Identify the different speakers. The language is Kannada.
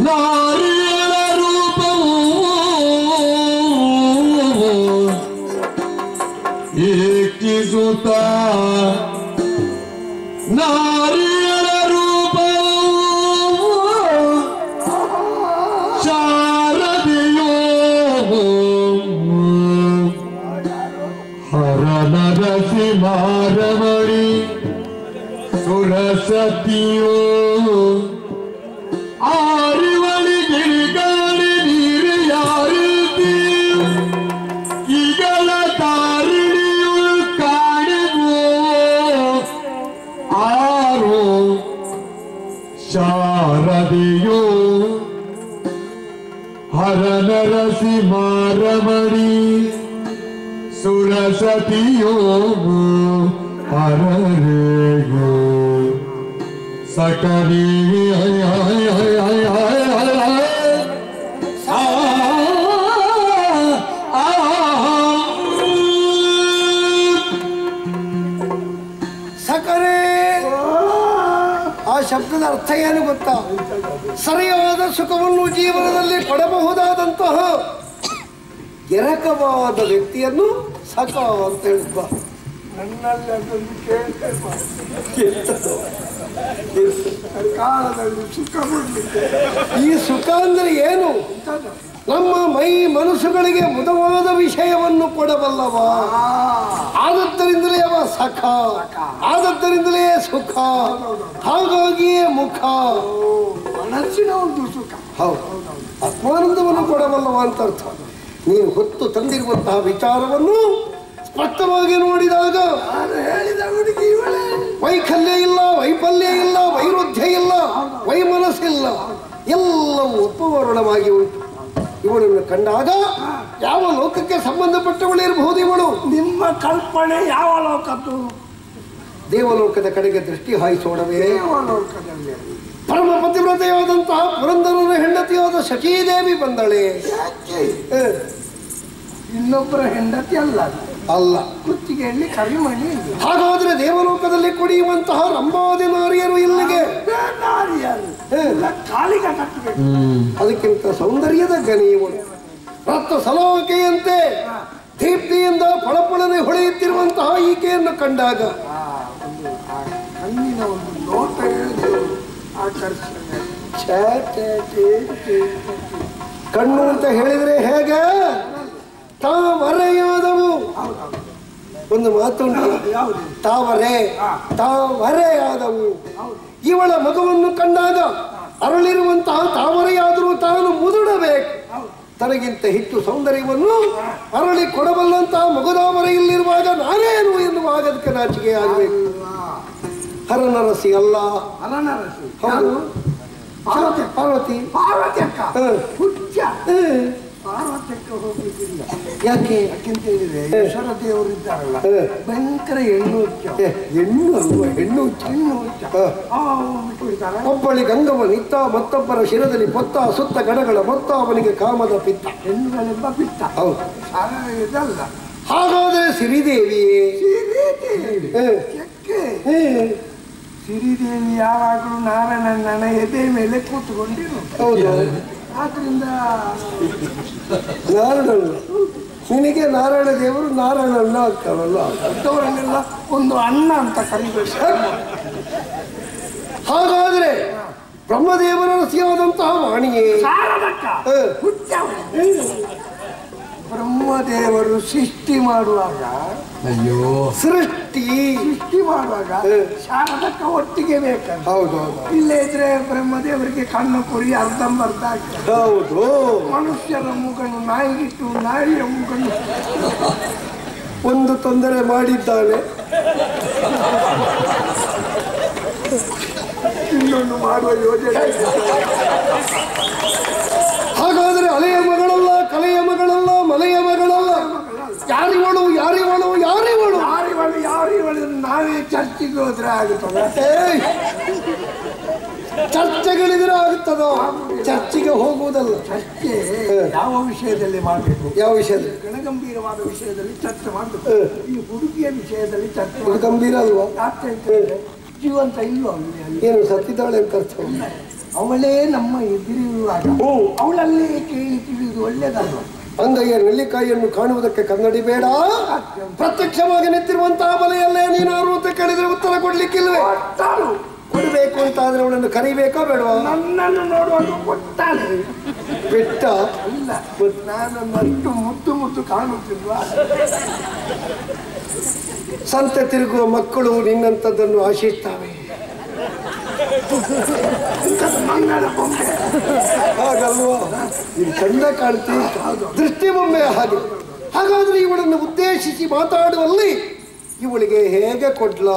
Speaker 1: ನಾರಿಯಳ ರೂಪವು ಏಕಿಸುತ್ತ ನಾರಿಯಳ ರೂಪವು ಶಾರದೆಯೋ ಹರನರಸಿ ಮಾರಮಣಿ ಸುರಸತಿಯೋ ಆರಿವಳಿ ಗಿರಿಗಾಳಿ ನೀರು ಯಾರೀತಿ ಈಗಲ ತಾರಿಣಿಯು ಕಾಣೆವೋ ಆರೋ ಶಾರದೆಯೋ ಹರನರಸಿ ಮಾರಮಣಿ ಸುರಸತಿಯೋ ಹರರೇಗೋ सकरी
Speaker 2: ಸಕರೆ ಆ ಶಬ್ದದ ಅರ್ಥ ಏನು ಗೊತ್ತಾ? ಸರಿಯಾದ ಸುಖವನ್ನು ಜೀವನದಲ್ಲಿ ಕೊಡಬಹುದಾದಂತಹ ಎರಕವಾದ ವ್ಯಕ್ತಿಯನ್ನು ಸಕ ಅಂತ ಹೇಳುವ. ನನ್ನಲ್ಲಿ ಅದನ್ನು ಕಾಲದಲ್ಲಿ ಸುಖ ಕೊಡಲಿಕ್ಕೆ. ಈ ಸುಖ ಅಂದ್ರೆ ಏನು? ನಮ್ಮ ಮೈ ಮನಸ್ಸುಗಳಿಗೆ ಮುದವಾದ ವಿಷಯವನ್ನು ಕೊಡಬಲ್ಲವ. ಆದದ್ದರಿಂದಲೇ ಅವ ಸಖ, ಆದದ್ದರಿಂದಲೇ ಸುಖ, ಹಾಗಾಗಿಯೇ ಮುಖ. ಮನಸ್ಸಿನ ಒಂದು ಸುಖ, ಹೌದು, ಆತ್ಮಾನಂದವನ್ನು ಕೊಡಬಲ್ಲವ ಅಂತ ಅರ್ಥ. ನೀವು ಹೊತ್ತು ತಂದಿರುವಂತಹ ವಿಚಾರವನ್ನು ಸ್ಪಷ್ಟವಾಗಿ ನೋಡಿದಾಗ ಹೇಳಿದ ಹುಡುಗಿ ವೈಕಲ್ಯ ಇಲ್ಲ, ವೈಫಲ್ಯ ಇಲ್ಲ, ವೈರುಧ್ಯ ಇಲ್ಲ, ವೈಮನಸ್ಸಿಲ್ಲ, ಎಲ್ಲವೂ ಉಪವರ್ಣವಾಗಿ ಉಂಟು. ಇವಳನ್ನು ಕಂಡಾಗ ಯಾವ ಲೋಕಕ್ಕೆ ಸಂಬಂಧಪಟ್ಟವಳಿರಬಹುದು ಇವಳು? ನಿಮ್ಮ ಕಲ್ಪನೆ ಯಾವ ಲೋಕದ್ದು? ದೇವಲೋಕದ ಕಡೆಗೆ ದೃಷ್ಟಿ ಹಾಯಿಸೋಣವೇ? ದೇವಲೋಕದಲ್ಲಿ ಪರಮ ಪತಿವ್ರತೆಯಾದಂತಹ ಪುರಂದರನ ಹೆಂಡತಿಯಾದ ಶಚೀದೇವಿ ಬಂದಳೆ. ಇನ್ನೊಬ್ಬರ ಹೆಂಡತಿ ಅಲ್ಲ, ಅಲ್ಲ, ಕುತ್ತಿಗೆಯಲ್ಲಿ ಕರಿಮಣಿ. ಹಾಗಾದ್ರೆ ದೇವಲೋಕದಲ್ಲಿ ಕುಡಿಯುವಂತಹ ರಂಭಾದಿ ನಾರಿಯರು ಇಲ್ಲಿಗೆ ಕಾಲಿಗೆ ಕಟ್ಟಬೇಕು. ಅದಕ್ಕಿಂತ ಸೌಂದರ್ಯದ ಗಣಿಯವಳು ರಕ್ತ ಸಲಾಕೆಯಂತೆ ದೀಪ್ತಿಯಿಂದ ಫಳಫಳನೆ ಹೊಳೆಯುತ್ತಿರುವಂತಹ ಈಕೆಯನ್ನು ಕಂಡಾಗ ಕಣ್ಣಿನ ಒಂದು ನೋಟ ಆಕರ್ಷಣೆ. ಕಣ್ಣು ಅಂತ ಹೇಳಿದ್ರೆ ಹೇಗೆ? ತಾವರೆಯಾದವು. ಒಂದು ಮಾತುಂಟು, ತಾವರೆಯಾದವು. ಇವಳ ಮಗುವನ್ನು ಕಂಡಾಗ ಅರಳಿರುವಂತಹ ತಾವರೆಯಾದರೂ ತಾನು ಮುದುಡಬೇಕು. ತನಗಿಂತ ಹೆಚ್ಚು ಸೌಂದರ್ಯವನ್ನು ಅರಳಿ ಕೊಡಬಲ್ಲಂತಹ ಮಗುದಾವರೆಯಲ್ಲಿರುವಾಗ ನಾನೇನು ಎನ್ನುವಾಗ ಅದಕ್ಕೆ ನಾಚಿಕೆ ಆಗಬೇಕು. ಹರನರಸಿ ಅಲ್ಲ, ಹೌದು, ಪಾರ್ವತಿ ಪಾರ್ವತಿ ಅಕ್ಕ ಪಾರ್ವತ್ಯಕ್ಕೆ ಹೋಗ್ಲಿಕ್ಕಿಲ್ಲ. ಯಾಕೆ? ಯಾಕೆಂತ ಹೇಳಿದ್ರೆ ಈಶ್ವರ ದೇವರು ಇದ್ದಾರಲ್ಲ, ಭಯಂಕರ ಹೆಣ್ಣು ಅಲ್ವ, ಹೆಣ್ಣು ಒಬ್ಬಳಿ ಗಂಗವ ನಿತ್ತ, ಮತ್ತೊಬ್ಬರ ಶಿರದಲ್ಲಿ ಪೊತ್ತ, ಸುತ್ತ ಗಣಗಳ ಮೊತ್ತ, ಅವನಿಗೆ ಕಾಮದ ಪಿತ್ತ, ಹೆಣ್ಣುಗಳೆಂಬ ಪಿತ್ತ. ಹೌದು, ಇದಲ್ಲ. ಹಾಗಾದರೆ ಸಿರಿದೇವಿಯೇ? ಸಿರಿದೇವಿ ಯಾವಾಗಲೂ ನಾರಾಯಣನ ಎದೆ ಮೇಲೆ ಕೂತ್ಕೊಂಡಿರು. ಹೌದು, ಆದ್ರಿಂದ ನಾರಾಯಣ ನಿನಗೆ ನಾರಾಯಣ ದೇವರು ನಾರಾಯಣನ್ನ ಆಗ್ತಾರಲ್ಲ, ಅಂಥವರನ್ನೆಲ್ಲ ಒಂದು ಅಣ್ಣ ಅಂತ ಕರೀಬೇಕು. ಹಾಗಾದ್ರೆ ಬ್ರಹ್ಮದೇವರ ರಸಿಯಾದಂತಹ ವಾಣಿಯೇ? ಬ್ರಹ್ಮದೇವರು ಸೃಷ್ಟಿ ಮಾಡುವಾಗ ಸೃಷ್ಟಿ ಮಾಡುವಾಗ ಶಾರದಕ್ಕ ಒಟ್ಟಿಗೆ ಬೇಕಂತ. ಹೌದು, ಇಲ್ಲೇ ಇದ್ರೆ ಬ್ರಹ್ಮದೇವರಿಗೆ ಕಣ್ಣು ಕುರಿ ಅರ್ಧಂಬರ್ಧ ಆಗ್ತದೆ. ಹೌದು, ಮನುಷ್ಯರ ಮೂಗನ್ನು ನಾಯಿಗಿಟ್ಟು ನಾಯಿಯ ಮೂಗನ್ನು ಒಂದು ತೊಂದರೆ ಮಾಡಿದ್ದಾನೆ, ಇನ್ನೊಂದು ಮಾಡುವ ಯೋಜನೆ. ಹಾಗಾದ್ರೆ ಅಲೆಯ ಮಗಳಲ್ಲ, ಕಲೆಯ ಮಗಳಲ್ಲ, ಮಲೆಯ ಮಗಳಲ್ಲ, ಯಾರಿವಳು ಯಾರಿವಳು ಯಾರಿವಳು ಯಾರಿವಳು ಯಾರಿವಳು? ನಾವೇ ಚರ್ಚೆಗೆ ಹೋದ್ರೆ ಆಗುತ್ತದೆ. ಚರ್ಚೆಗಳಿದ್ರೆ ಆಗುತ್ತದೋ?
Speaker 3: ಚರ್ಚಿಗೆ ಹೋಗುವುದಲ್ಲ.
Speaker 2: ಚರ್ಚೆ ಯಾವ ವಿಷಯದಲ್ಲಿ ಮಾಡಬೇಕು?
Speaker 3: ಯಾವ ವಿಷಯದಲ್ಲಿ?
Speaker 2: ಗಣಗಂಭೀರವಾದ ವಿಷಯದಲ್ಲಿ ಚರ್ಚೆ ಮಾಡಬೇಕು. ಈ ಹುಡುಗಿಯ ವಿಷಯದಲ್ಲಿ ಚರ್ಚೆ
Speaker 3: ಗಂಭೀರ ಅಲ್ವಾ?
Speaker 2: ಯಾಕೆ ಅಂತ ಹೇಳಿದ್ರೆ ಜೀವಂತ ಇಲ್ವಾ ಅಲ್ಲಿ?
Speaker 3: ಏನು ಸತ್ತಿದ್ದಾಳೆ ಅಂತ ಅರ್ಥ?
Speaker 2: ಅವಳೇ ನಮ್ಮ ಎದುರಿರುವಾಗ ಅವಳಲ್ಲೇ ಕೇಳಿ ತಿಳಿಯುವುದು ಒಳ್ಳೇದಲ್ವ?
Speaker 3: ಅಂಗಯ್ಯ ನೆಲ್ಲಿಕಾಯಿಯನ್ನು ಕಾಣುವುದಕ್ಕೆ ಕನ್ನಡಿ ಬೇಡ, ಪ್ರತ್ಯಕ್ಷವಾಗಿ ನಿಂತಿರುವಂತಹ ಬಲೆಯಲ್ಲೇ ನೀನಾರು ಅಂತ ಕೇಳಿದ್ರೆ ಉತ್ತರ ಕೊಡ್ಲಿಕ್ಕಿಲ್ವೇ? ಕೊಡ್ಬೇಕು ಅಂತ ಆದ್ರೆ ಅವಳನ್ನು ಕರಿಬೇಕಾ ಬೇಡವಾ?
Speaker 2: ನನ್ನನ್ನು ನೋಡುವಾಗ ಕೊಟ್ಟಾಳೆ
Speaker 3: ಬಿಟ್ಟ
Speaker 2: ಇಲ್ಲ, ನಾನನ್ನು ಅಷ್ಟು ಮುದ್ದು ಮುದ್ದು ಕಾಣುತ್ತಿಲ್ವಾ?
Speaker 3: ಸಂತೆ ತಿರುಗುವ ಮಕ್ಕಳು ನಿನ್ನಂಥದ್ದನ್ನು ಆಶಿಸ್ತಾವೆ.
Speaker 2: ಮಂಗಳ ಬೊಂಬೆ
Speaker 3: ಹಾಗಲ್ವಾ? ಇದು ಚಂದ ಕಾಣ್ತಿ, ದೃಷ್ಟಿ ಬೊಮ್ಮೆ ಹಾಗೆ. ಹಾಗಾದ್ರೆ ಇವಳನ್ನು ಉದ್ದೇಶಿಸಿ ಮಾತಾಡುವಲ್ಲಿ ಇವಳಿಗೆ ಹೇಗೆ ಕೊಡ್ಲಾ?